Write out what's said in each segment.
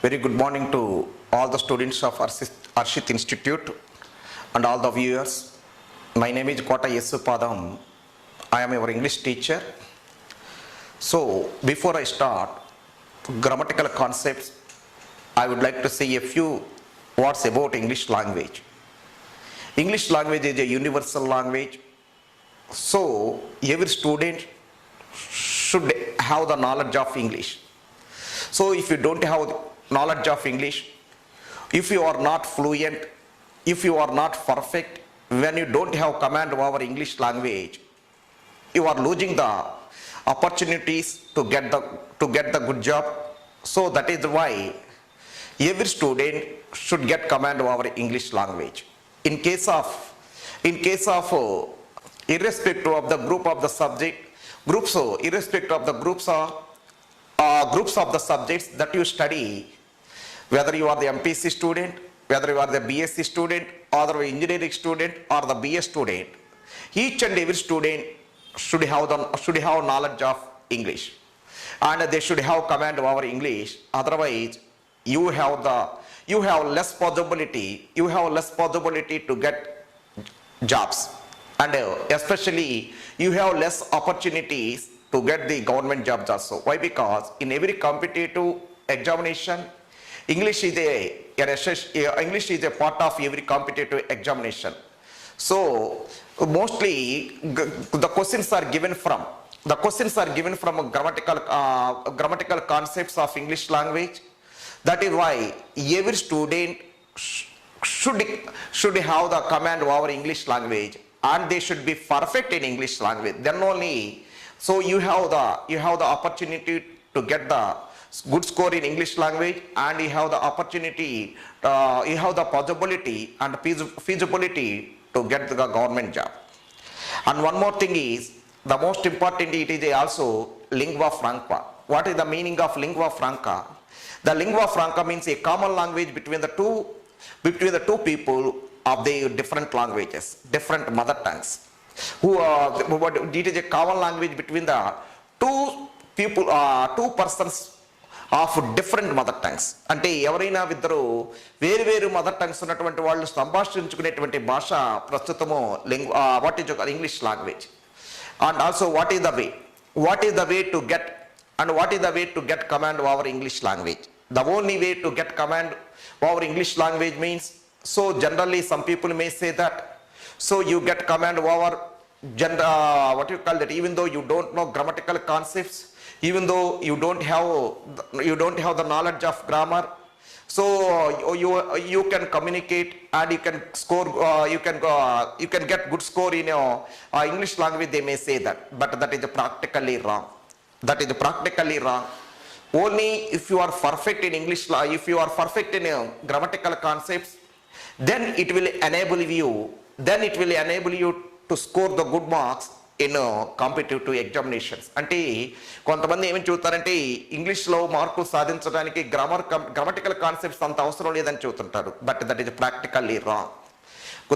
Very good morning to all the students of HARSHITH Institute and all the viewers. My name is Kota Yesupadam. I am your English teacher. So, before I start grammatical concepts, I would like to say a few words about English language. English language is a universal language. So, every student should have the knowledge of English. So, if you don't have knowledge of English, if you are not fluent, if you are not perfect, when you don't have command over English language, you are losing the opportunities to get the good job. So that is why every student should get command over English language. In case of irrespective of the group of the subject, irrespective of the groups of the subjects that you study, whether you are the MPC student, whether you are the BSc student, or the engineering student, or the BS student, each and every student should have knowledge of English, and they should have command over English. Otherwise, you have less possibility to get jobs, and especially you have less opportunities to get the government jobs also. Why? Because in every competitive examination, English is a part of every competitive examination. So mostly the questions are given from grammatical concepts of English language. That is why every student should have the command over English language, and they should be perfect in English language. Then only, so you have the opportunity to get the good score in English language, and you have the opportunity, you have the possibility and feasibility to get the government job. And one more thing is, the most important, it is also lingua franca. What is the meaning of lingua franca? The lingua franca means a common language between the two people of the different languages, different mother tongues. It is a common language between the two persons of different mother tongues. అంటే ఎవరైనా ఇద్దరు వేరు mother tongues ఉన్నటువంటి వాళ్ళు సంభాషించుకునేటువంటి భాష ప్రస్తుతము what is English language. And also what is the way to get command over English language. The only way to get command over English language means, so generally some people may say that, so you get command over what you call that, even though you don't know grammatical concepts, even though you don't have the knowledge of grammar, so you can communicate and you can score, you can get good score in English language, they may say that, but that is practically wrong. Only if you are perfect in English, if you are perfect in grammatical concepts, then it will enable you to score the good marks in competitive examinations. అంటే కొంతమంది ఏమని చెబుతారంటే ఇంగ్లీష్లో మార్కులు సాధించడానికి grammatical concepts అంత అవసరం లేదని చెబుతుంటారు. But that is practically wrong.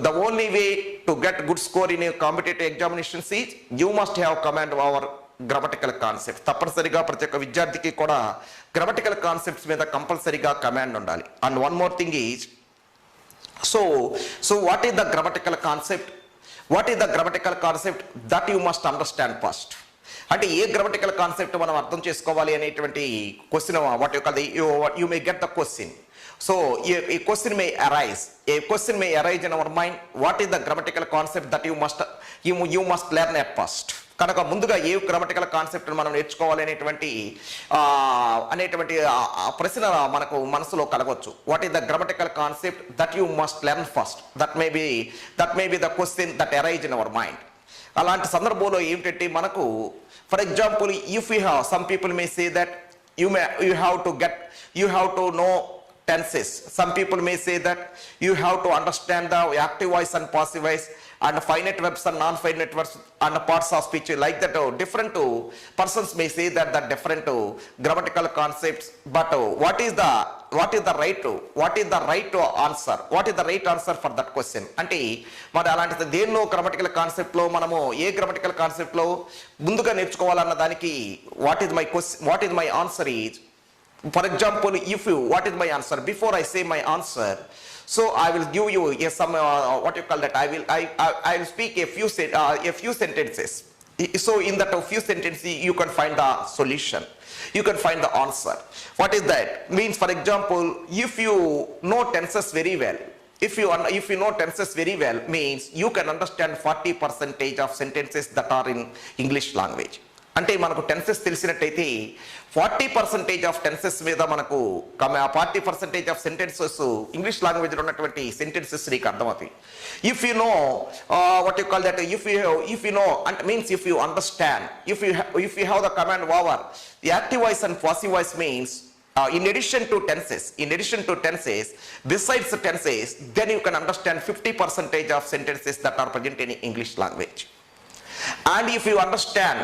The only way to get good score in a competitive examinations is you must have command over grammatical concepts. తప్పనిసరిగా ప్రతి ఒక్క విద్యార్థికి కూడా గ్రామటికల్ కాన్సెప్ట్స్ మీద కంపల్సరీగా కమాండ్ ఉండాలి. And one more thing is, so what is the grammatical concept? What is the grammatical concept that you must understand first? అంటే ఏ grammatical concept మనం అర్థం చేసుకోవాలి అనేటువంటి question, you may get the question. So a question may arise in our mind. What is the grammatical concept that you must learn at first? కనుక ముందుగా ఏ grammatical concept మనం నేర్చుకోవాలి అనేటువంటి ప్రశ్న మనకు మనసులో కలగవచ్చు. What is the grammatical concept that you must learn first? That may be the question that arise in our mind. అలాంటి సందర్భంలో ఏమిటంటే మనకు, for example, if you have, some people may say that you have to know tenses. Some people may say that you have to understand the active voice and passive voice and finite verbs and non-finite verbs and parts of speech, like that. Different persons may say that the different grammatical concepts, but what is the right answer? What is the right answer for that question? అంటే మరి అలాంటి దేన్నో grammatical concept లో మనము ఏ grammatical concept లో ముందుగా నేర్చుకోవాలన్న దానికి what is my answer is For example, if you, what is my answer? Before I say my answer, so I will give you some what you call that. I will speak a few sentences. So in that a few sentences, you can find the solution. You can find the answer. What is that? Means, for example, if you know tenses very well, if you know tenses very well, means you can understand 40% of sentences that are in English language. అంటే మనకు tenses తెలిసినట్టయితే 40% of tenses మీద మనకు 40% of sentences English లాంగ్వేజ్లో ఉన్నటువంటి sentences నీకు అర్థమవుతాయి. If you know what you call that, if you know అంటే means if you understand, if you have the command over the active voice and passive voice, means in addition to tenses, besides the tenses, then you can understand 50% of sentences that are present in English language. And if you understand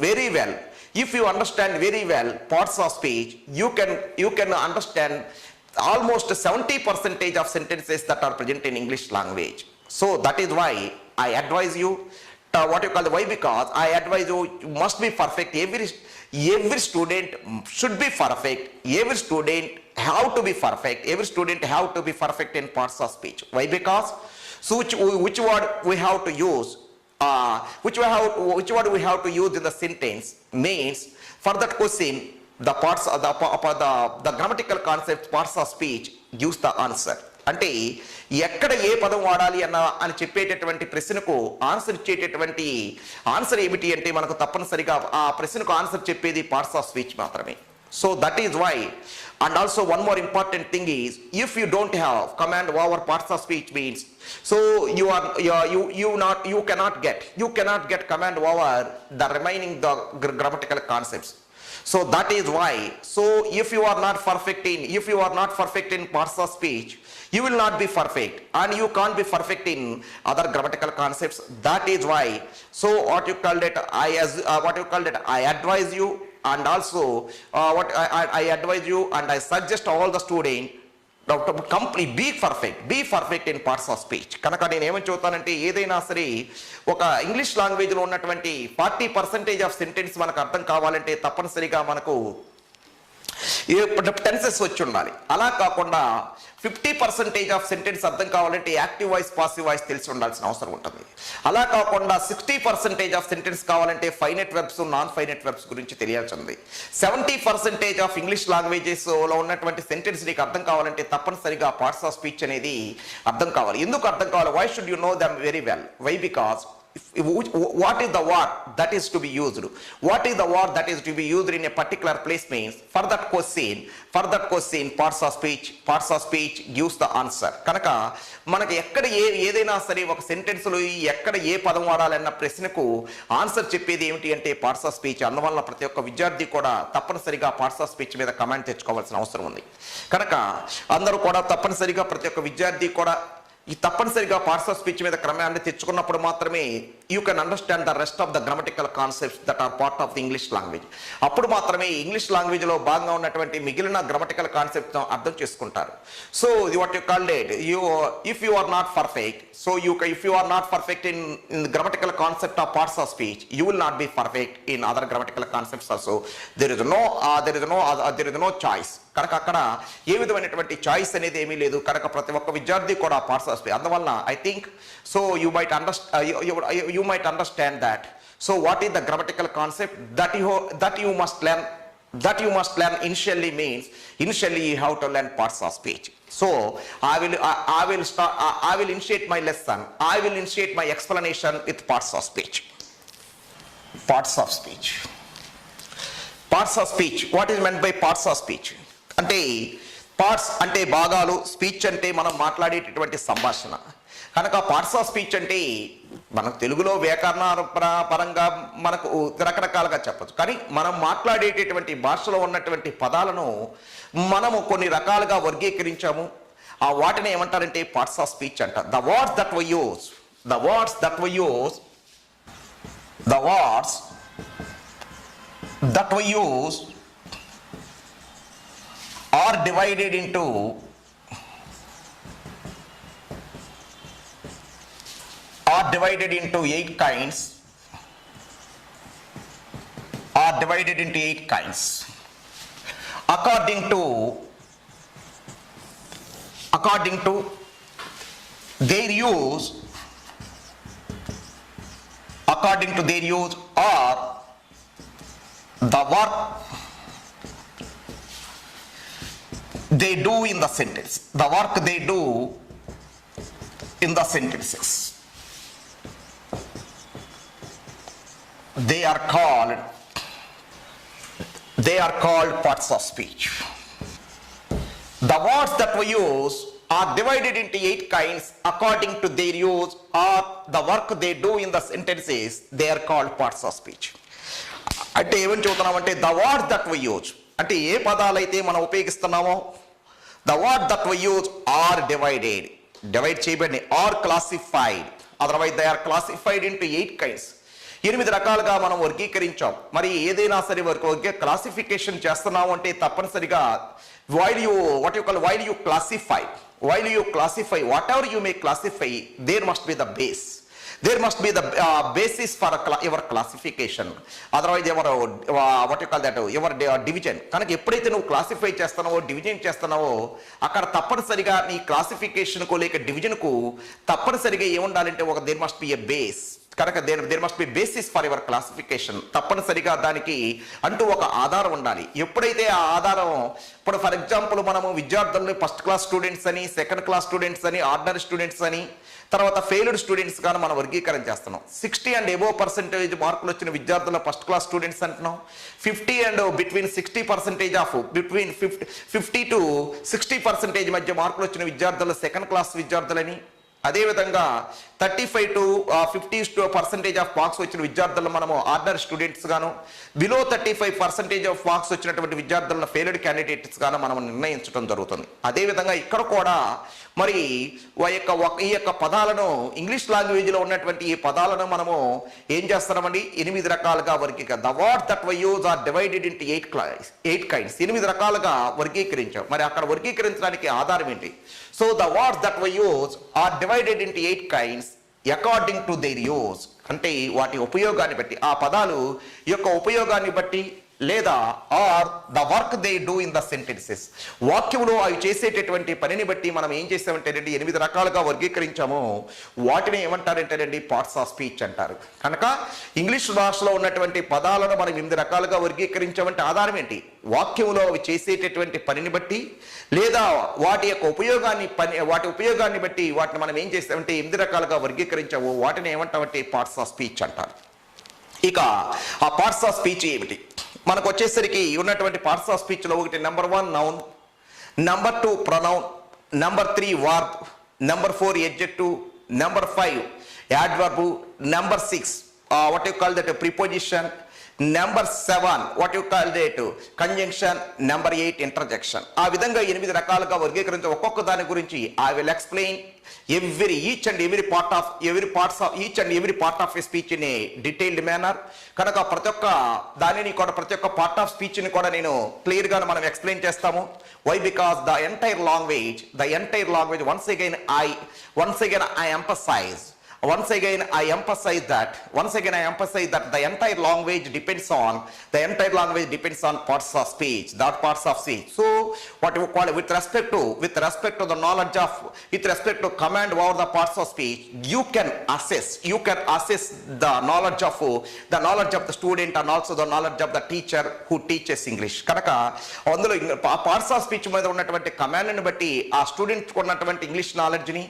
very well parts of speech, you can understand almost 70% of sentences that are present in English language. So that is why I advise you, what you call the why, because I advise you must be perfect. Every student should be perfect. Every student have to be perfect. Every student have to be perfect in parts of speech. Why? Because so which word we have to use, which word we have to use in the sentence, means for that question the parts of the grammatical concepts, parts of speech gives the answer. అంటే ఎక్కడ ఏ పదం వాడాలి అని చెప్పేటటువంటి ప్రశ్నకు answer ఇచ్చేటటువంటి answer ఏమిటి అంటే మనకు తప్పనిసరిగా ఆ ప్రశ్నకు ఆన్సర్ చెప్పేది పార్ట్స్ ఆఫ్ స్పీచ్ మాత్రమే. So that is why. And also one more important thing is, if you don't have command over parts of speech, means so you cannot get command over the remaining the grammatical concepts. So that is why, so if you are not perfect in parts of speech, you will not be perfect, and you can't be perfect in other grammatical concepts. That is why, so what you called it, I advise you, and also I advise you and I suggest all the students complete be perfect in parts of speech. కనుక నేను ఏమని చెబుతానంటే, ఏదైనా సరే ఒక English లాంగ్వేజ్లో ఉన్నటువంటి 40% of sentence మనకు అర్థం కావాలంటే తప్పనిసరిగా మనకు టెన్సెస్ వచ్చి ఉండాలి. అలా కాకుండా 50% ఆఫ్ సెంటెన్స్ అర్థం కావాలంటే యాక్టివ్ వాయిస్, పాసివ్ వాయిస్ తెలిసి ఉండాల్సిన అవసరం ఉంటుంది. అలా కాకుండా 60% ఆఫ్ సెంటెన్స్ కావాలంటే finite verbs, non finite verbs గురించి తెలియాల్సి ఉంది. 70% ఆఫ్ ఇంగ్లీష్ లాంగ్వేజెస్ లో ఉన్నటువంటి సెంటెన్స్ నీకు అర్థం కావాలంటే తప్పనిసరిగా పార్ట్స్ ఆఫ్ స్పీచ్ అనేది అర్థం కావాలి. ఎందుకు అర్థం కావాలి? Why should you know them very well? Why? Because what is the word that is to be used? What is the word that is to be used in a particular place, means for that question parts of speech gives the answer. కనుక మనకి ఎక్కడ ఏదైనా సరే ఒక sentence లో ఎక్కడ ఏ పదం వాడాలన్న ప్రశ్నకు ఆన్సర్ చెప్పేది ఏమిటి అంటే పార్ట్స్ ఆఫ్ స్పీచ్. అందువల్ల ప్రతి ఒక్క విద్యార్థి కూడా తప్పనిసరిగా పార్ట్స్ ఆఫ్ స్పీచ్ మీద కమాండ్ తెచ్చుకోవాల్సిన అవసరం ఉంది. కనుక అందరూ కూడా తప్పనిసరిగా ప్రతి ఒక్క విద్యార్థి కూడా ఈ తప్పనిసరిగా పార్ట్స్ ఆఫ్ స్పీచ్ మీద క్రమాన్ని తెచ్చుకున్నప్పుడు మాత్రమే you can understand the rest of the grammatical concepts that are part of the English language. అప్పుడు మాత్రమే ఇంగ్లీష్ లాంగ్వేజ్ లో భాగంగా ఉన్నటువంటి మిగిలిన గ్రామటికల్ కాన్సెప్ట్స్ అర్థం చేసుకుంటారు. So what you called it, if you are not perfect, so if you are not perfect in the grammatical concept of parts of speech, you will not be perfect in other grammatical concepts also. There is no choice. కనుక అక్కడ ఏ విధమైనటువంటి choice అనేది ఏమీ లేదు. కనుక ప్రతి ఒక్క విద్యార్థి కూడా పార్ట్స్ ఆఫ్ స్పీచ్. అందువల్ల I think so you might understand that. So what is the grammatical concept that you must learn initially, means initially you have to learn parts of speech. So I will initiate my lesson. I will initiate my explanation with parts of speech. Parts of speech. What is meant by parts of speech? అంటే parts అంటే భాగాలు, speech అంటే మనం మాట్లాడేటటువంటి సంభాషణ. కనుక parts of speech అంటే మనకు తెలుగులో వ్యాకరణ పరంగా మనకు రకరకాలుగా చెప్పచ్చు, కానీ మనం మాట్లాడేటటువంటి భాషలో ఉన్నటువంటి పదాలను మనము కొన్ని రకాలుగా వర్గీకరించాము. ఆ వాటిని ఏమంటారంటే పార్ట్స్ ఆఫ్ స్పీచ్ అంటారు. The words that we use are divided into eight kinds. according to their use, according to their use, or the work they do in the sentence, the work they do in the sentences, they are called parts of speech. The words that we use are divided into 8 kinds according to their use or the work they do in the sentences, they are called parts of speech. అంటే ఏమని చెబుతున్నామంటే the words that we use, అంటే ఏ పదాలైతే మనం ఉపయోగిస్తున్నామో the words that we use are divide చేయబడి are classified, otherwise they are classified into 8 kinds. 8 రకాలుగా మనం వర్గీకరించాం. మరి ఏదైనా సరే క్లాసిఫికేషన్ చేస్తున్నాము అంటే తప్పనిసరిగా while you classify whatever you may classify, there must be the base. There must be the basis for your classification. Otherwise your division. కనుక ఎప్పుడైతే నువ్వు క్లాసిఫై చేస్తున్నావో డివిజన్ చేస్తున్నావో అక్కడ తప్పనిసరిగా నీ క్లాసిఫికేషన్కు లేక డివిజన్కు తప్పనిసరిగా ఏముండాలంటే there must be a base. కనుక there must be basis for your classification. తప్పనిసరిగా దానికి అంటూ ఒక ఆధారం ఉండాలి. ఎప్పుడైతే ఆ ఆధారం, ఇప్పుడు ఫర్ ఎగ్జాంపుల్ మనము విద్యార్థులని ఫస్ట్ క్లాస్ స్టూడెంట్స్ అని, సెకండ్ క్లాస్ స్టూడెంట్స్ అని, ఆర్డినరీ స్టూడెంట్స్ అని, తర్వాత ఫెయిల్డ్ స్టూడెంట్స్ గాను మనం వర్గీకరణ చేస్తున్నాం. 60 and above percentage మార్కులు వచ్చిన విద్యార్థుల ఫస్ట్ క్లాస్ స్టూడెంట్స్ అంటున్నాం. 50 and between 60% of between 50 to 60% మధ్య మార్కులు వచ్చిన విద్యార్థుల సెకండ్ క్లాస్ విద్యార్థులని, అదేవిధంగా 35 to 50% ఆఫ్ మార్క్స్ వచ్చిన విద్యార్థులను మనము ఆర్డినరీ స్టూడెంట్స్ గాను, బిలో 35% ఆఫ్ మార్క్స్ వచ్చినటువంటి విద్యార్థులను ఫెయిల్డ్ క్యాండిడేట్స్ గాను మనం నిర్ణయించడం జరుగుతుంది. అదేవిధంగా ఇక్కడ కూడా మరి ఈ యొక్క పదాలను ఇంగ్లీష్ లాంగ్వేజ్లో ఉన్నటువంటి ఈ పదాలను మనము ఏం చేస్తున్నామండి 8 రకాలుగా వర్గీకరణ. The words that we use are divided into 8 kinds. 8 రకాలుగా వర్గీకరించాం. మరి అక్కడ వర్గీకరించడానికి ఆధారం ఏంటి? So the words that we use are divided into 8 kinds according to their use, అంటే వాటి ఉపయోగాన్ని బట్టి, ఆ పదాలు యొక్క ఉపయోగాన్ని బట్టి, లేదా or the work they do in the sentences, వాక్యంలో అవి చేసేటటువంటి పనిని బట్టి మనం ఏం చేసామంటేనండి 8 రకాలుగా వర్గీకరించాము. వాటిని ఏమంటారంటేనండి పార్ట్స్ ఆఫ్ స్పీచ్ అంటారు. కనుక ఇంగ్లీష్ భాషలో ఉన్నటువంటి పదాలను మనం 8 రకాలుగా వర్గీకరించామంటే ఆధారం ఏంటి? వాక్యంలో అవి చేసేటటువంటి పనిని బట్టి, లేదా వాటి యొక్క వాటి ఉపయోగాన్ని బట్టి వాటిని మనం ఏం చేస్తామంటే 8 రకాలుగా వర్గీకరించాము. వాటిని ఏమంటామంటే పార్ట్స్ ఆఫ్ స్పీచ్ అంటారు. ఇక ఆ పార్ట్స్ ఆఫ్ స్పీచ్ ఏమిటి? మనకు వచ్చేసరికి ఉన్నటువంటి పార్ట్స్ ఆఫ్ స్పీచ్లో ఒకటి number 1 noun, number 2 pronoun, number 3 verb, number 4 adjective, number 5 adverb, number 6 what you call that preposition, number 7 what you call that conjunction, number 8 interjection. ఆ విధంగా 8 రకాలుగా వర్గీకరించి ఒక్కొక్క దాని గురించి I will explain each and every part of a speech in a detailed manner. కనుక ప్రతి ఒక్క దానిని కూడా ప్రతి ఒక్క పార్ట్ ఆఫ్ స్పీచ్ ని కూడా నేను క్లియర్ గా మనం ఎక్స్ప్లెయిన్ చేస్తాము. Why? Because the entire language once again I emphasize that the entire language depends on parts of speech, so what you call it, with respect to the knowledge of, with respect to command over the parts of speech, you can assess the knowledge of the student and also the knowledge of the teacher who teaches English. Kanaka అందులో parts of speech మీద ఉన్నటువంటి command ని బట్టి ఆ student కొన్నటువంటి English knowledge ని,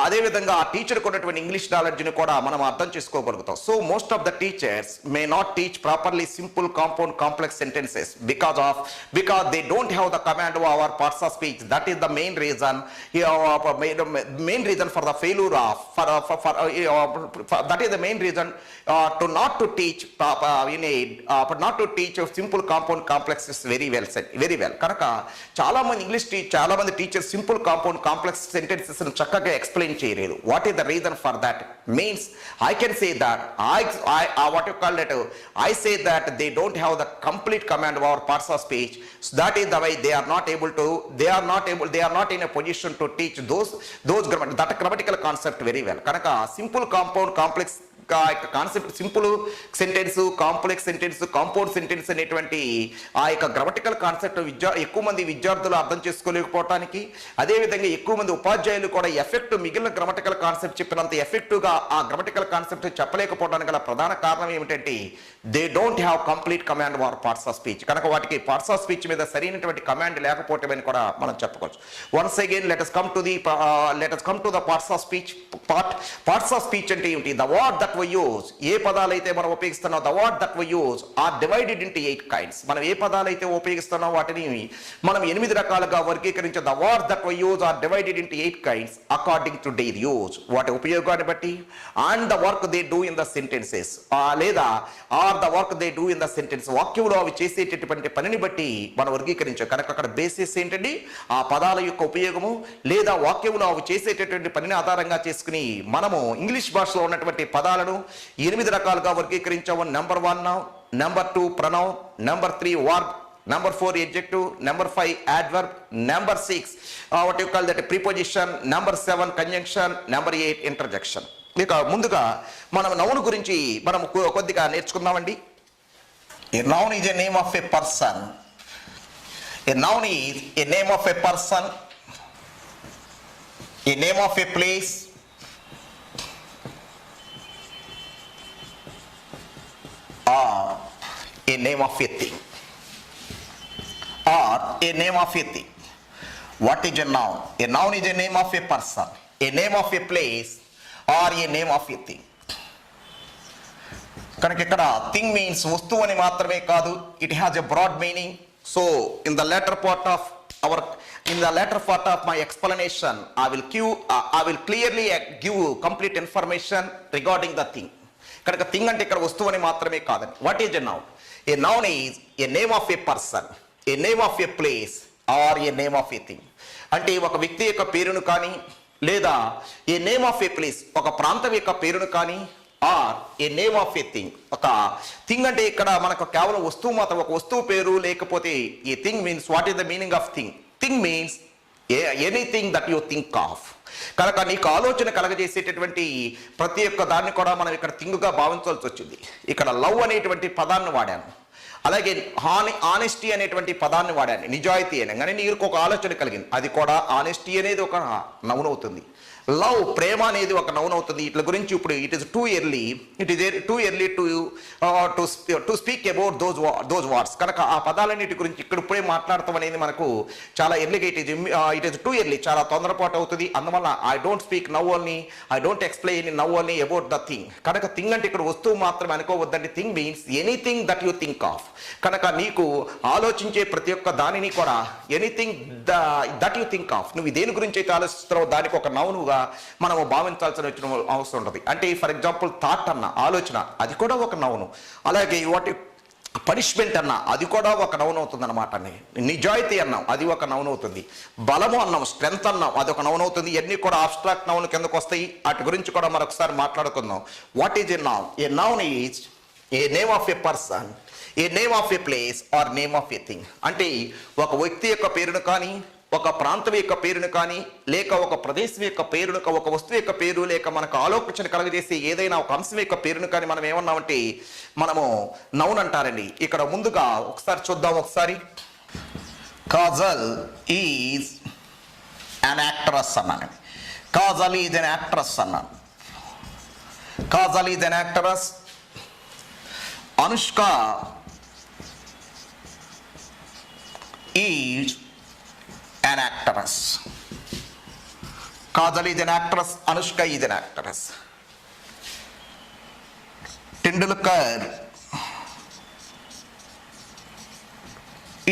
అదే విధంగా ఆ టీచర్ కొన్నటువంటి ఇంగ్లీష్ నాలెడ్జ్ ని కూడా మనం అర్థం చేసుకోగలుగుతాం. So most of the teachers may not teach properly simple compound complex sentences because they don't have the command over our parts of speech. That is the main reason for the failure of that is the main reason to not to teach simple compound complexes very well. కనుక చాలా మంది teachers simple compound complex sentences చక్కగా explain చేయలేరు. What is the reason for that? means I can say that I say that they don't have the complete command over parts of speech. So that is the way they are not in a position to teach those that grammatical concept very well. Kanaka simple compound complex concept simple sentence, complex sentence, compound sentence అనేటువంటి ఆ యొక్క grammatical concept ఎక్కువ మంది విద్యార్థులు అర్థం చేసుకోలేకపోవటానికి, అదేవిధంగా ఎక్కువ మంది ఉపాధ్యాయులు కూడా మిగిలిన గ్రామటికల్ కాన్సెప్ట్ చెప్పినంత ఎఫెక్టివ్గా ఆ గ్రామటికల్ కాన్సెప్ట్ చెప్పలేకపోవడానికి గల ప్రధాన కారణం ఏమిటంటే they don't have complete command or parts of speech. కనుక వాటికి పార్ట్స్ ఆఫ్ స్పీచ్ మీద సరైనటువంటి కమాండ్ లేకపోవటమని కూడా మనం చెప్పుకోవచ్చు. Once again let us come to the parts of speech. Parts of speech అంటే ఏమిటి? The word that we use, ఏ పదాలు అయితే మనం ఉపయోగిస్తున్నాం, the word that we use are divided into 8 kinds. మనం ఏ పదాలు అయితే ఉపయోగిస్తున్నాం వాటిని మనం 8 రకాలుగా వర్గీకరించాం. The word that we use are divided into 8 kinds according to their use, వాటి ఉపయోగాన్ని బట్టి, and the work they do in the sentences, లేదా or the work they do in the sentence, వాక్యంలో అవి చేసేటటువంటి పనిని బట్టి మనం వర్గీకరించాం. కనుక అక్కడ బేసిస్ ఏంటండి? ఆ పదాల యొక్క ఉపయోగము లేదా వాక్యంలో అవి చేసేటటువంటి పనిని ఆధారంగా చేసుకుని మనము ఇంగ్లీష్ భాషలో ఉన్నటువంటి పదాలను 8 రకాలుగా వర్గీకరించాము. Number 1 noun, number 2 pronoun, number 3 verb, number 4 adjective, number 5 adverb, number 6 what you call that preposition, number 7 conjunction, number 8 interjection. ఇక ముందుగా మనం నౌన్ గురించి మనం కొద్దిగా నేర్చుకుందామండి. A noun is a name of a person. A noun is a name of a person, a name of a place, or a name of a thing, or a name of a thing. What is a noun? A noun is a name of a person, a name of a place, or a name of a thing. కనుక ఇక్కడ thing means వస్తువు అని మాత్రమే కాదు, it has a broad meaning. So in the latter part of my explanation I will clearly give complete information regarding the thing. కనుక thing అంటే ఇక్కడ వస్తువు అని మాత్రమే కాదండి. What is a noun? A noun is a name of a person, a name of a place, or a name of a thing. అంటే ఒక వ్యక్తి యొక్క పేరును కానీ, లేదా a name of a place ఒక ప్రాంతం యొక్క పేరును కానీ, or a name of a thing. ఒక థింగ్ అంటే ఇక్కడ మనకు కేవలం వస్తువు మాత్రం, ఒక వస్తువు పేరు లేకపోతే a thing means what is the meaning of thing? Thing means anything that you think of. కనుక నీకు ఆలోచన కలగజేసేటటువంటి ప్రతి ఒక్క దాన్ని కూడా మనం ఇక్కడ థింగ్గా భావించాల్సి వచ్చింది. ఇక్కడ లవ్ అనేటువంటి పదాన్ని వాడాను, అలాగే ఆనెస్టీ అనేటువంటి పదాన్ని వాడాను, నిజాయితీ అని. కానీ నీకు ఒక ఆలోచన కలిగింది, అది కూడా ఆనెస్టీ అనేది ఒక నౌన్ అవుతుంది. లవ్ ప్రేమ అనేది ఒక నౌన్ అవుతుంది. ఇట్ల గురించి ఇప్పుడు it is too early to speak about those words. కనుక ఆ పదాలన్నిటి గురించి ఇక్కడ ఇప్పుడే మాట్లాడతాం అనేది మనకు చాలా ఎర్లీగా ఇట్ ఈస్ టూ ఎర్లీ, చాలా తొందరపాటు అవుతుంది. అందువల్ల I don't speak now only, I don't explain now only about the thing. కనుక థింగ్ అంటే ఇక్కడ వస్తువు మాత్రమే అనుకోవద్దండి. Thing means anything that you think of. కనుక నీకు ఆలోచించే ప్రతి ఒక్క దానిని కూడా anything that you think of, నువ్వు దేని గురించి అయితే ఆలోచిస్తున్నావు దానికి ఒక నౌనుగా మనము భావించాల్సిన అవసరం ఉంటుంది. అంటే ఫర్ ఎగ్జాంపుల్ థాట్ అన్న ఆలోచన, అది కూడా ఒక నౌను. అలాగే వాటి పనిష్మెంట్ అన్నా అది కూడా ఒక నౌన్ అవుతుంది అనమాట. నిజాయితీ అన్నాం, అది ఒక నౌన్ అవుతుంది. బలము అన్నాం, స్ట్రెంత్ అన్నాం, అది ఒక నౌన్ అవుతుంది. ఇవన్నీ కూడా అబ్స్ట్రాక్ట్ నౌన్ కిందకు వస్తాయి. వాటి గురించి కూడా మరొకసారి మాట్లాడుకుందాం. What is a noun? A noun is a name of a person, a name of a place, or name of a thing. అంటే ఒక వ్యక్తి యొక్క పేరును కానీ, ఒక ప్రాంతం యొక్క పేరును కానీ, లేక ఒక ప్రదేశం యొక్క పేరును, ఒక వస్తువు యొక్క పేరు, లేక మనకు ఆలోచన కలగజేసి ఏదైనా ఒక అంశం యొక్క పేరును కానీ మనం ఏమన్నామంటే మనము నౌన్ అంటారండి. ఇక్కడ ముందుగా ఒకసారి చూద్దాం. ఒకసారి కాజల్ ఈజ్ అన్ యాక్ట్రెస్ అన్నాను. కాజల్ ఈజ్ అన్ యాక్ట్రెస్ అన్నాను. Kajal is an actress. Anushka is an actress. Kajal is an actress, Anushka is an actress. Tendulkar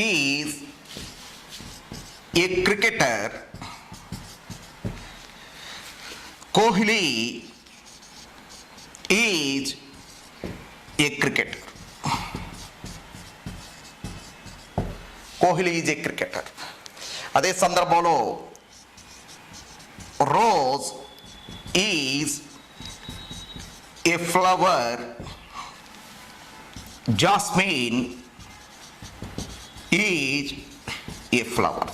is a cricketer. Kohli is a cricketer. Kohli is a cricketer. అదే సందర్భంలో rose is a flower, jasmine is a flower.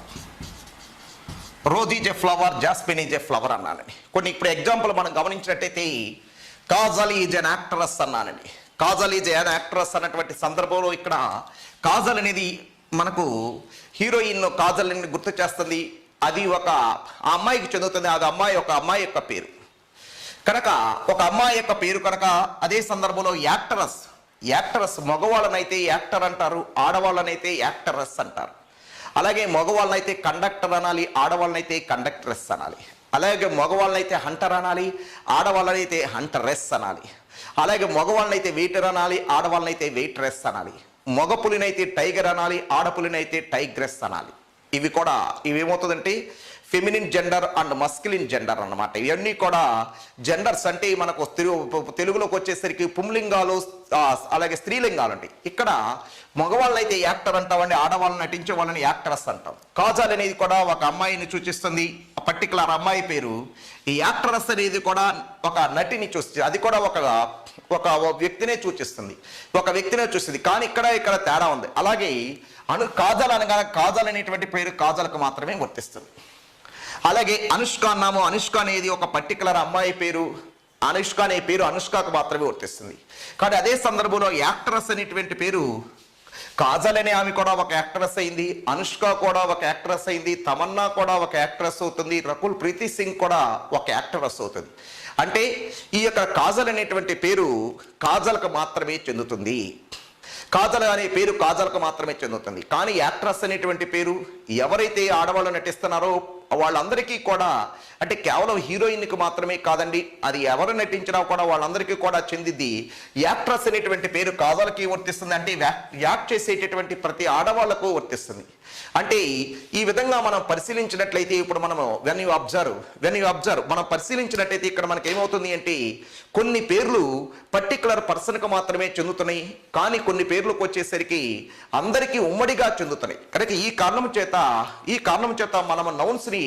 Rose is a flower, jasmine is a flower అన్నానని కొన్ని ఇప్పుడు example మనం గమనించినట్టయితే Kajal is an actress అన్నానండి. Kajal is an actress అన్నటువంటి సందర్భంలో ఇక్కడ కాజల్ అనేది మనకు హీరోయిన్ కాజల్ అని గుర్తు చేస్తుంది. అది ఒక ఆ అమ్మాయికి చెందుతుంది. అది ఒక అమ్మాయి యొక్క పేరు కనుక, ఒక అమ్మాయి యొక్క పేరు కనుక, అదే సందర్భంలో యాక్టరస్ మగవాళ్ళనైతే యాక్టర్ అంటారు, ఆడవాళ్ళనైతే యాక్టరస్ అంటారు. అలాగే మగవాళ్ళనైతే కండక్టర్ అనాలి, ఆడవాళ్ళనైతే కండక్టరెస్ అనాలి. అలాగే మగవాళ్ళనైతే హంటర్ అనాలి, ఆడవాళ్ళనైతే హంటరెస్ అనాలి. అలాగే మగవాళ్ళనైతే వెయిటర్ అనాలి, ఆడవాళ్ళనైతే వెయిట్రెస్ అనాలి. మగ పులినైతే టైగర్ అనాలి, ఆడపులినైతే టైగ్రెస్ అనాలి. ఇవేమవుతుందంటే feminine gender and masculine gender అన్నమాట. ఇవన్నీ కూడా జెండర్స్ అంటే మనకు తెలుగులోకి వచ్చేసరికి పుంలింగాలు అలాగే స్త్రీలింగాలు ఉంటాయి. ఇక్కడ మగవాళ్ళనైతే యాక్టర్ అంటామండి, ఆడవాళ్ళని నటించే వాళ్ళని యాక్టరస్ అంటాం. కాజల్ అనేది కూడా ఒక అమ్మాయిని సూచిస్తుంది, పర్టికులర్ అమ్మాయి పేరు. ఈ యాక్టరస్ అనేది కూడా ఒక నటిని చూస్తుంది, అది కూడా ఒక వ్యక్తినే సూచిస్తుంది. కానీ ఇక్కడ తేడా ఉంది. అలాగే కాజల్ అనగా కాజల్ అనేటువంటి పేరు కాజల్కు మాత్రమే వర్తిస్తుంది. అలాగే అనుష్క అన్నాము, అనుష్క అనేది ఒక పర్టికులర్ అమ్మాయి పేరు. అనుష్క అనే పేరు అనుష్కకు మాత్రమే వర్తిస్తుంది. కానీ అదే సందర్భంలో యాక్ట్రెస్ అనేటువంటి పేరు కాజల్ అనే ఆమె కూడా ఒక యాక్ట్రెస్ అయింది, అనుష్క కూడా ఒక యాక్ట్రెస్ అయింది, తమన్నా కూడా ఒక యాక్ట్రెస్ అవుతుంది, రకుల్ ప్రీతి సింగ్ కూడా ఒక యాక్ట్రెస్ అవుతుంది. అంటే ఈ యొక్క కాజల్ అనేటువంటి పేరు కాజల్కు మాత్రమే చెందుతుంది. కాజల్ అనే పేరు కాజల్కు మాత్రమే చెందుతుంది. కానీ యాక్ట్రెస్ అనేటువంటి పేరు ఎవరైతే ఆడవాళ్ళు నటిస్తున్నారో వాళ్ళందరికీ కూడా, అంటే కేవలం హీరోయిన్కి మాత్రమే కాదండి, అది ఎవరు నటించినా కూడా వాళ్ళందరికీ కూడా చెందింది. యాక్ట్రెస్ అనేటువంటి పేరు కాజల్కి వర్తిస్తుంది, అంటే యాక్ట్ చేసేటటువంటి ప్రతి ఆడవాళ్లకు వర్తిస్తుంది. అంటే ఈ విధంగా మనం పరిశీలించినట్లయితే ఇప్పుడు మనము వెన్ యూ అబ్జర్వ్ మనం పరిశీలించినట్లయితే ఇక్కడ మనకి ఏమవుతుంది అంటే కొన్ని పేర్లు పర్టికులర్ పర్సన్కి మాత్రమే చెందుతున్నాయి, కానీ కొన్ని పేర్లకు వచ్చేసరికి అందరికీ ఉమ్మడిగా చెందుతున్నాయి. కనుక ఈ కారణం చేత మనము నౌన్స్ ని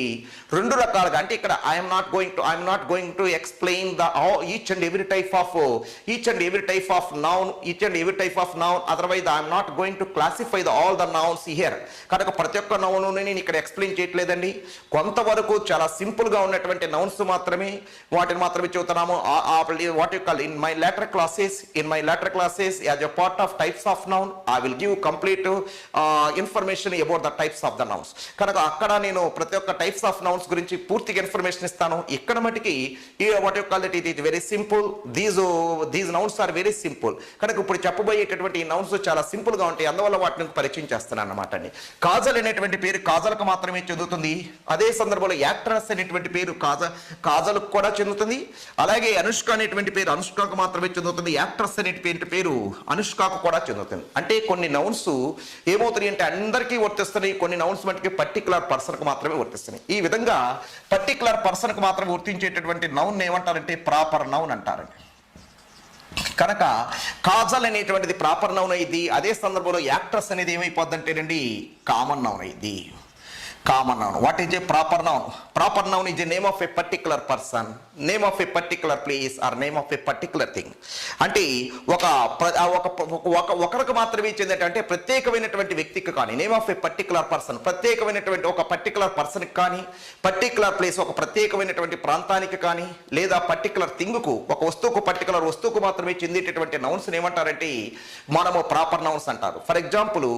రెండు రకాలుగా, అంటే ఇక్కడ I'm not going to explain the each and every type of noun otherwise I'm not going to classify all the nouns here. కనుక ప్రతి ఒక్క నౌన్ నేను ఇక్కడ ఎక్స్ప్లెయిన్ చేయట్లేదండి. కొంతవరకు చాలా సింపుల్ గా ఉన్నటువంటి నౌన్స్ వాటిని మాత్రమే చెబుతున్నాము. What you call in my later classes as a part of types of noun I will give complete information about the types of the nouns. కనుక అక్కడ నేను ప్రతి ఒక్క టైప్స్ ఆఫ్ నౌన్స్ గురించి పూర్తిగా ఇన్ఫర్మేషన్ ఇస్తాను. ఇక్కడ మటుకి what you call it is very simple, these nouns are very simple. కనుక ఇప్పుడు చెప్పబోయేటటువంటి ఈ నౌన్స్ చాలా సింపుల్ గా ఉంటాయి, అందువల్ల వాటిని పరిచయం చేస్తున్నాను అన్నమాట అండి. కాజల్ అనేటువంటి పేరు కాజల్కు మాత్రమే చెందుతుంది. అదే సందర్భంలో యాక్ట్రెస్ అనేటువంటి పేరు కాజల్కు కూడా చెందుతుంది. అలాగే అనుష్క అనేటువంటి పేరు అనుష్కకు మాత్రమే చెందుతుంది. యాక్ట్రెస్ అనేటువంటి పేరు అనుష్కకు కూడా చెందుతుంది. అంటే కొన్ని నౌన్స్ ఏమవుతాయి అంటే అందరికీ వర్తిస్తున్నాయి, కొన్ని నౌన్స్ మటుకి పర్టికులర్ పర్సన్కు మాత్రమే వర్తిస్తున్నాయి. ఈ విధంగా పర్టికులర్ పర్సన్కు మాత్రమే వర్తించేటటువంటి నౌన్ ఏమంటారంటే ప్రాపర్ నౌన్ అంటారండి. కనుక కాజల్ అనేటువంటిది ప్రాపర్ నౌన్ అయింది. అదే సందర్భంలో యాక్ట్రెస్ అనేది ఏమైపోద్దంటేనండి కామన్ నౌన్ అయింది. Common noun. What is a proper noun? Proper noun is a name of a particular person, name of a particular place or name of a particular thing. అంటే ఒకరికి మాత్రమే చెందేటంటే ప్రత్యేకమైనటువంటి వ్యక్తికి కానీ, name of A particular person ప్రత్యేకమైనటువంటి ఒక particular పర్సన్కి కానీ, పర్టికులర్ ప్లేస్ ఒక ప్రత్యేకమైనటువంటి ప్రాంతానికి కానీ, లేదా పర్టికులర్ థింగ్కు ఒక పర్టికులర్ వస్తువుకు మాత్రమే చెందేటటువంటి నౌన్స్ ఏమంటారంటే మనము ప్రాపర్ నౌన్స్ అంటారు. ఫర్ ఎగ్జాంపుల్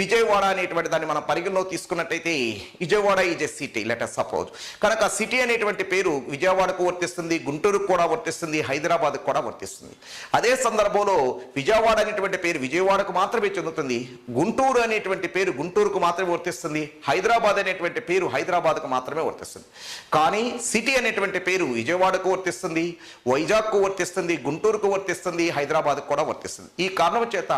విజయవాడ అనేటువంటి దాన్ని మనం పరిగణలో తీసుకున్నట్టయితే Vijayawada is a city, let us suppose. కనుక సిటీ అనేటువంటి పేరు విజయవాడకు వర్తిస్తుంది, గుంటూరుకు కూడా వర్తిస్తుంది, హైదరాబాద్కు కూడా వర్తిస్తుంది. అదే సందర్భంలో విజయవాడ అనేటువంటి పేరు విజయవాడకు మాత్రమే చెందుతుంది, గుంటూరు అనేటువంటి పేరు గుంటూరుకు మాత్రమే వర్తిస్తుంది, హైదరాబాద్ అనేటువంటి పేరు హైదరాబాద్కు మాత్రమే వర్తిస్తుంది. కానీ సిటీ అనేటువంటి పేరు విజయవాడకు వర్తిస్తుంది, వైజాగ్కు వర్తిస్తుంది, గుంటూరుకు వర్తిస్తుంది, హైదరాబాద్కు కూడా వర్తిస్తుంది. ఈ కారణం చేత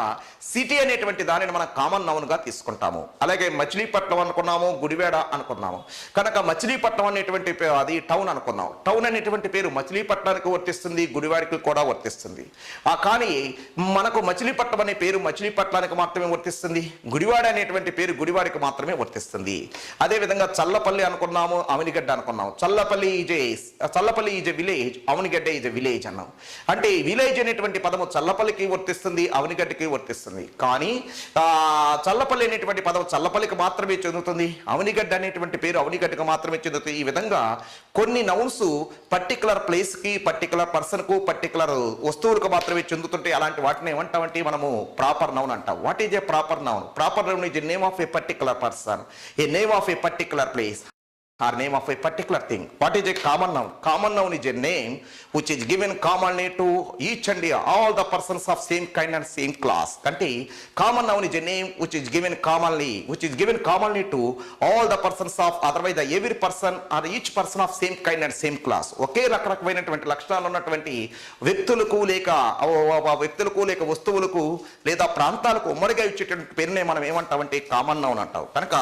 సిటీ అనేటువంటి దానిని మనం కామన్ నౌన్ గా తీసుకుంటాము. అలాగే మచిలీపట్నం అనుకున్నాము, గుడివాడ అనుకున్నాము. కనుక మచిలీపట్నం అనేటువంటి అది టౌన్ అనుకున్నాం. టౌన్ అనేటువంటి పేరు మచిలీపట్నానికి వర్తిస్తుంది, గుడివాడికి కూడా వర్తిస్తుంది. కానీ మనకు మచిలీపట్నం అనే పేరు మచిలీపట్నానికి మాత్రమే వర్తిస్తుంది, గుడివాడ అనేటువంటి పేరు గుడివాడికి మాత్రమే వర్తిస్తుంది. అదేవిధంగా చల్లపల్లి అనుకున్నాము, అవనిగడ్డ అనుకున్నాము. Challapalli is a village, Avanigadda is a village అన్నాం. అంటే విలేజ్ అనేటువంటి పదము చల్లపల్లికి వర్తిస్తుంది, అవనిగడ్డకి వర్తిస్తుంది. కానీ చల్లపల్లి అనేటువంటి పదం చల్లపల్లికి మాత్రమే చెందుతుంది, అవనిగడ్డ అవనిగడ్డ అనేటువంటి పేరు అవనిగడ్డకు మాత్రమే చెందుతాయి. ఈ విధంగా కొన్ని నౌన్స్ పర్టికులర్ ప్లేస్కి, పర్టికులర్ పర్సన్కు, పర్టికులర్ వస్తువులకు మాత్రమే చెందుతుంటాయి. అలాంటి వాటిని ఏమంటామంటే మనము ప్రాపర్ నౌన్ అంటాం. What is a proper noun? Proper noun is a name of A particular person, a name of A particular place, or name of a particular thing. What is a common noun? Common noun is a name which is given commonly to each and all the persons of same kind and same class. Kanti common noun is a name which is given commonly to all the persons of, otherwise the every person or each person of same kind and same class. ఒకే రకరకమైనటువంటి లక్షణాలు ఉన్నటువంటి వ్యక్తులకు లేక వస్తువులకు లేదా ప్రాంతాలకు ఉమ్మడిగా ఇచ్చేటువంటి పేరునే మనం ఏమంటామంటే కామన్ నౌన్ అంటాం. కనుక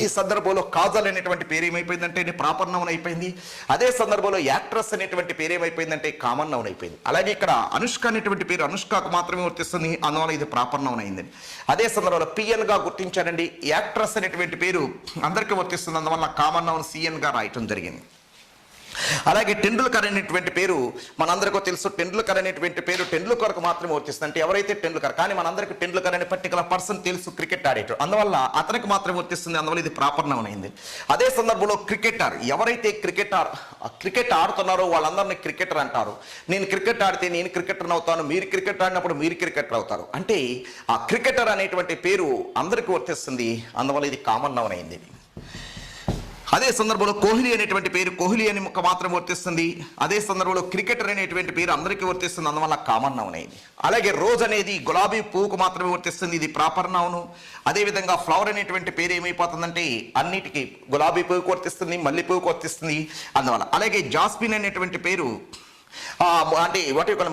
ఈ సందర్భంలో కాజల్ అనేటువంటి పేరు ఏమైపోయిందంటే ప్రాపర్ నౌన్ అయిపోయింది. అదే సందర్భంలో యాక్ట్రెస్ అనేటువంటి పేరు ఏమైపోయిందంటే కామన్ నౌన్ అయిపోయింది. అలాగే ఇక్కడ అనుష్క అనేటువంటి పేరు అనుష్కకు మాత్రమే వర్తిస్తుంది, అందువల్ల ఇది ప్రాపర్ నౌన్ అయిందండి. అదే సందర్భంలో పిఎన్ గా గుర్తించారండి. యాక్ట్రెస్ అనేటువంటి పేరు అందరికీ వర్తిస్తుంది, అందువల్ల కామన్ నౌన్ సిఎన్ గా రాయటం జరిగింది. అలాగే టెండూల్కర్ అనేటువంటి పేరు మనందరికీ తెలుసు. టెండూల్కర్ అనేటువంటి పేరు టెండూల్కర్కు మాత్రమే వర్తిస్తుంది. అంటే ఎవరైతే టెండూల్కర్, కానీ మనందరికీ టెండూల్కర్ అనే పర్టికులర్ పర్సన్ తెలుసు, క్రికెట్ ఆడేటర్, అందువల్ల అతనికి మాత్రమే వర్తిస్తుంది, అందువల్ల ఇది ప్రాపర్ నౌన్ అయింది. అదే సందర్భంలో క్రికెటర్, ఎవరైతే క్రికెట్ ఆడుతున్నారో వాళ్ళందరినీ క్రికెటర్ అంటారు. నేను క్రికెట్ ఆడితే నేను క్రికెటర్ అవుతాను, మీరు క్రికెట్ ఆడినప్పుడు మీరు క్రికెటర్ అవుతారు. అంటే ఆ క్రికెటర్ అనేటువంటి పేరు అందరికీ వర్తిస్తుంది, అందువల్ల ఇది కామన్ నౌన్ అయింది. అదే సందర్భంలో కోహ్లీ అనేటువంటి పేరు కోహ్లీ అని మాత్రం వర్తిస్తుంది. అదే సందర్భంలో క్రికెటర్ అనేటువంటి పేరు అందరికీ వర్తిస్తుంది, అందువల్ల కామన్ నౌన్ అయింది. అలాగే రోజ్ అనేది గులాబీ పువ్వుకు మాత్రమే వర్తిస్తుంది, ఇది ప్రాపర్ నౌన్. అదేవిధంగా ఫ్లవర్ అనేటువంటి పేరు ఏమైపోతుందంటే అన్నిటికీ గులాబీ పువ్వుకు వర్తిస్తుంది, మల్లె పువ్వుకు వర్తిస్తుంది, అందువల్ల. అలాగే జాస్మిన్ అనేటువంటి పేరు అంటే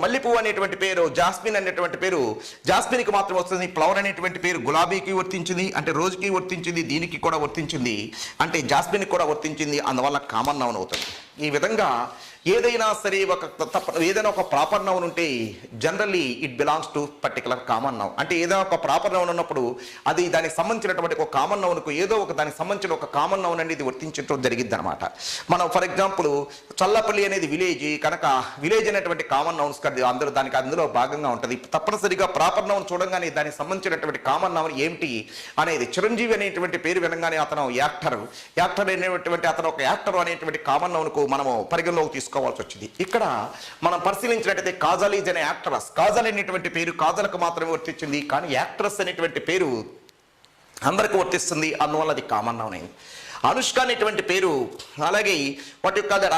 మల్లె పువ్వు అనేటువంటి పేరు జాస్మిన్ అనేటువంటి పేరు జాస్మిన్కి మాత్రం వస్తుంది. ఫ్లవర్ అనేటువంటి పేరు గులాబీకి వర్తించింది, అంటే రోజుకి వర్తించింది, దీనికి కూడా వర్తించింది, అంటే జాస్మిన్కి కూడా వర్తించింది, అందువల్ల కామన్ నౌన్ అవుతుంది. ఈ విధంగా ఏదైనా సరే ఏదైనా ఒక ప్రాపర్ నౌన్ ఉంటే generally it belongs to particular common noun. అంటే ఏదైనా ఒక ప్రాపర్ నౌన్ ఉన్నప్పుడు అది దానికి సంబంధించినటువంటి ఒక కామన్ నౌన్కు ఏదో ఒక దానికి సంబంధించిన ఒక కామన్ నౌన్ అనేది ఇది వర్తించడం జరిగింది అనమాట. మనం ఫర్ ఎగ్జాంపుల్ చల్లపల్లి అనేది విలేజ్, కనుక విలేజ్ అనేటువంటి కామన్ నౌన్స్ అందులో భాగంగా ఉంటుంది. తప్పనిసరిగా ప్రాపర్ నౌన్ చూడంగానే దానికి సంబంధించినటువంటి కామన్ నౌన్ ఏమిటి అనేది చిరంజీవి అనేటువంటి పేరు వినగానే అతను యాక్టర్ అనేటువంటి అతను ఒక యాక్టర్ అనేటువంటి కామన్ నౌన్కు మనము పరిగణలోకి తీసుకోవాల్సి వచ్చింది. ఇక్కడ మనం పరిశీలించినట్టయితే కాజల్ ఈజ్ అనే యాక్ట్రెస్, కాజల్ అనేటువంటి పేరు కాజల్కు మాత్రమే వర్తించింది, కానీ యాక్ట్రెస్ అనేటువంటి పేరు అందరికీ వర్తిస్తుంది, అందువల్ల అది కామన్ నౌన్ అయింది. అనుష్క అనేటువంటి పేరు అలాగే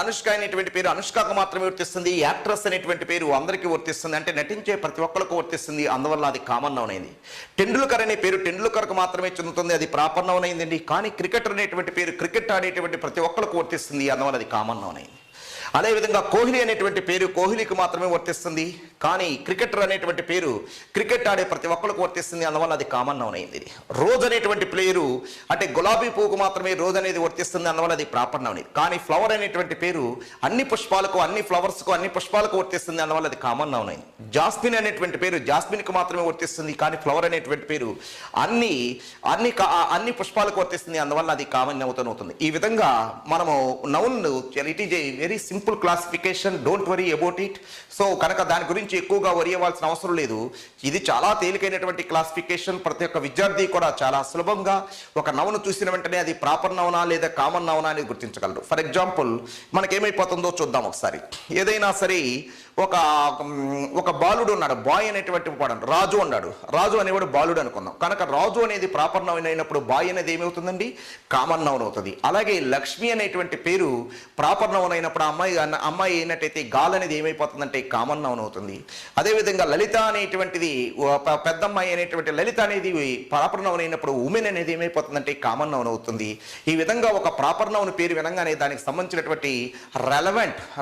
అనుష్క అనేటువంటి పేరు అనుష్కకు మాత్రమే వర్తిస్తుంది, యాక్ట్రెస్ అనేటువంటి పేరు అందరికీ వర్తిస్తుంది, అంటే నటించే ప్రతి ఒక్కరికి వర్తిస్తుంది, అందువల్ల అది కామన్ నౌన్ అయింది. టెండూల్కర్ అనే పేరు టెండూల్కర్కు మాత్రమే చెందుతుంది, అది ప్రాపర్ నౌన్ అయిందండి. కానీ క్రికెటర్ అనేటువంటి పేరు క్రికెట్ ఆడేటువంటి ప్రతి ఒక్కరికి వర్తిస్తుంది, అందువల్ల అది కామన్ నౌన్ అయింది. అదేవిధంగా కోహ్లీ అనేటువంటి పేరు కోహ్లీకి మాత్రమే వర్తిస్తుంది, కానీ క్రికెటర్ అనేటువంటి పేరు క్రికెట్ ఆడే ప్రతి ఒక్కరికి వర్తిస్తుంది, అందువల్ల అది కామన్ నౌన్ అయింది. రోజ్ అనేటువంటి పేరు అంటే గులాబీ పువ్వుకు మాత్రమే రోజ్ అనేది వర్తిస్తుంది, అందువల్ల అది ప్రాపర్ నౌన్ అయింది. కానీ ఫ్లవర్ అనేటువంటి పేరు అన్ని పుష్పాలకు అన్ని ఫ్లవర్స్కు అన్ని పుష్పాలకు వర్తిస్తుంది, అందువల్ల అది కామన్ నౌన్ అయింది. జాస్మిన్ అనేటువంటి పేరు జాస్మిన్కి మాత్రమే వర్తిస్తుంది, కానీ ఫ్లవర్ అనేటువంటి పేరు అన్ని పుష్పాలకు వర్తిస్తుంది, అందువల్ల అది కామన్ నౌన్ అవుతుంది. ఈ విధంగా మనము noun it is a very simple classification, don't worry about it. So కనుక దాని గురించి ఎక్కువగా వరి అవ్వాల్సిన అవసరం లేదు. ఇది చాలా తేలికైనటువంటి క్లాసిఫికేషన్, ప్రతి ఒక్క విద్యార్థి కూడా చాలా సులభంగా ఒక నౌన్ చూసిన వెంటనే అది ప్రాపర్ నౌనా లేదా కామన్ నౌనా అనేది గుర్తించగలరు. ఫర్ ఎగ్జాంపుల్ మనకేమైపోతుందో చూద్దాం ఒకసారి. ఏదైనా సరే ఒక బాలుడు ఉన్నాడు, బాయ్ అనేటువంటి వాడు, రాజు అన్నాడు, రాజు అనేవాడు బాలుడు అనుకుందాం. కనుక రాజు అనేది ప్రాపర్ నౌన్ అయినప్పుడు బాయ్ అనేది ఏమవుతుందండి, కామన్ నౌన్ అవుతుంది. అలాగే లక్ష్మి అనేటువంటి పేరు ప్రాపర్ నౌన్ అయినప్పుడు అమ్మాయి అయినట్టయితే గాల్ అనేది ఏమైపోతుందంటే కామన్ నౌన్ అవుతుంది. అదేవిధంగా లలిత అనేటువంటిది పెద్దమ్మాయి అనేటువంటి లలిత అనేది ప్రాపర్ నౌన్ అయినప్పుడు ఉమెన్ అనేది ఏమైపోతుందంటే కామన్ నౌన్ అవుతుంది. ఈ విధంగా ఒక ప్రాపర్ నౌన్ పేరు వినంగానే దానికి సంబంధించినటువంటి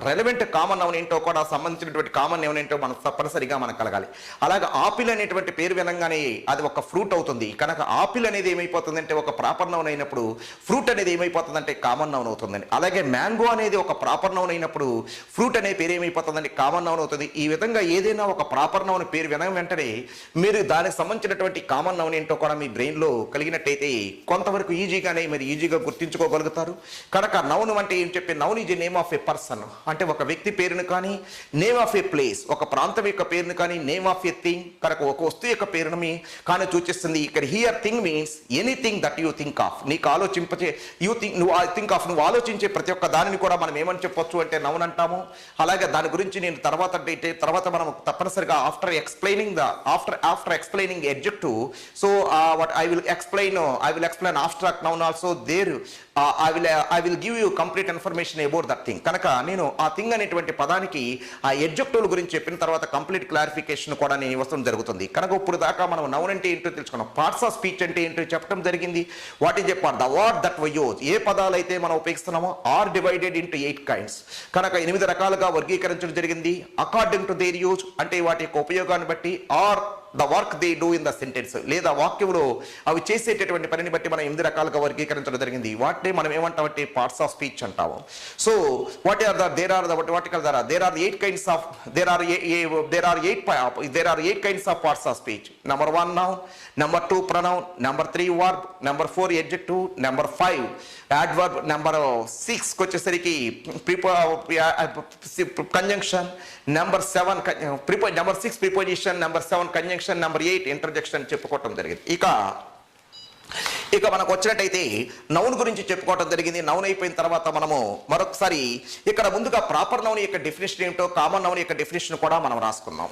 రెలవెంట్ కామన్ నౌన్ ఏంటో కూడా సంబంధించినటువంటి కామన్ నౌన్ ఏంటో మనకు తప్పనిసరిగా మనకు కలగాలి. అలాగే ఆపిల్ అనేటువంటి పేరు వినంగానే అది ఒక ఫ్రూట్ అవుతుంది. కనుక ఆపిల్ అనేది ఏమైపోతుందంటే ఒక ప్రాపర్ నౌన్ అయినప్పుడు ఫ్రూట్ అనేది ఏమైపోతుందంటే కామన్ నౌన్ అవుతుందండి. అలాగే మ్యాంగో అనేది ఒక ప్రాపర్ నౌన్ అయినప్పుడు ఫ్రూట్ అనే పేరు ఏమైపోతుందండి, కామన్ నౌన్ అవుతుంది. ఈ విధంగా ఏదైనా ఒక ప్రాపర్ నౌన్ పేరు వినడం వెంటనే మీరు దానికి సంబంధించినటువంటి కామన్ నౌన్ ఏంటో కూడా మీ బ్రెయిన్లో కలిగినట్టయితే కొంతవరకు ఈజీగా గుర్తించుకోగలుగుతారు. కనుక నౌన్ అంటే ఏం చెప్పి, noun is a name of a person, అంటే ఒక వ్యక్తి పేరును కానీ, నేమ్ ఆఫ్ ఏ ప్లేస్ ఒక ప్రాంతం యొక్క పేరును కానీ, నేమ్ ఆఫ్ ఏ థింగ్ కనుక ఒక వస్తువు యొక్క పేరుని కానీ సూచిస్తుంది. ఇక్కడ here thing means anything that you think of, నీకు ఆలోచింపచే నువ్వు ఆలోచించే ప్రతి ఒక్క దానిని కూడా మనం ఏమని చెప్పొచ్చు అంటే నౌన్ అంటాము. అలాగే దాని గురించి నేను తర్వాత మనం తప్పనిసరిగా after explaining adjective, so what I will explain abstract noun also there. I will give you complete information about that thing. కనుక నేను ఆ థింగ్ అనేటువంటి పదానికి ఆ ఎడ్జెక్టివ్ గురించి చెప్పిన తర్వాత కంప్లీట్ క్లారిఫికేషన్ కూడా నేను ఇవ్వడం జరుగుతుంది. కనుక ఇప్పుడు దాకా మనం నౌన్ అంటే ఏంటో తెలుసుకున్నాం, పార్ట్స్ ఆఫ్ స్పీచ్ అంటే ఏంటో చెప్పడం జరిగింది. వాట్ ఈజ్ చెప్పారు, the word that we use, ఏ పదాలు అయితే మనం ఉపయోగిస్తున్నామో ఆర్ డివైడెడ్ ఇంటూ 8 kinds. కనుక 8 రకాలుగా వర్గీకరించడం జరిగింది. అకార్డింగ్ టు దేర్ యూజ్ అంటే వాటి యొక్క ఉపయోగాన్ని బట్టి, or the work they do in the sentence లేదా వాక్యంలో అవి చేసేటటువంటి పనిని బట్టి మనం 8 రకాలుగా వర్గీకరించడం జరిగింది. వాటిని మనం ఏమంటామంటే పార్ట్స్ ఆఫ్ స్పీచ్ అంటాము. So there are 8 kinds of parts of speech. Number 1 noun, number 2 pronoun, number 3 verb, number 4 adjective, number 5 adverb, number 6 వచ్చేసరికి conjunction, number 6 preposition, number 7 conjunction, number 8 interjection చెప్పుకోవటం జరిగింది. ఇక మనకు వచ్చినట్టయితే నౌన్ గురించి చెప్పుకోవటం జరిగింది. నౌన్ అయిపోయిన తర్వాత మనము మరొకసారి ఇక్కడ ముందుగా ప్రాపర్ నౌన్ యొక్క డెఫినేషన్ ఏమిటో, కామన్ నౌన్ యొక్క డెఫినేషన్ కూడా మనం రాసుకుందాం.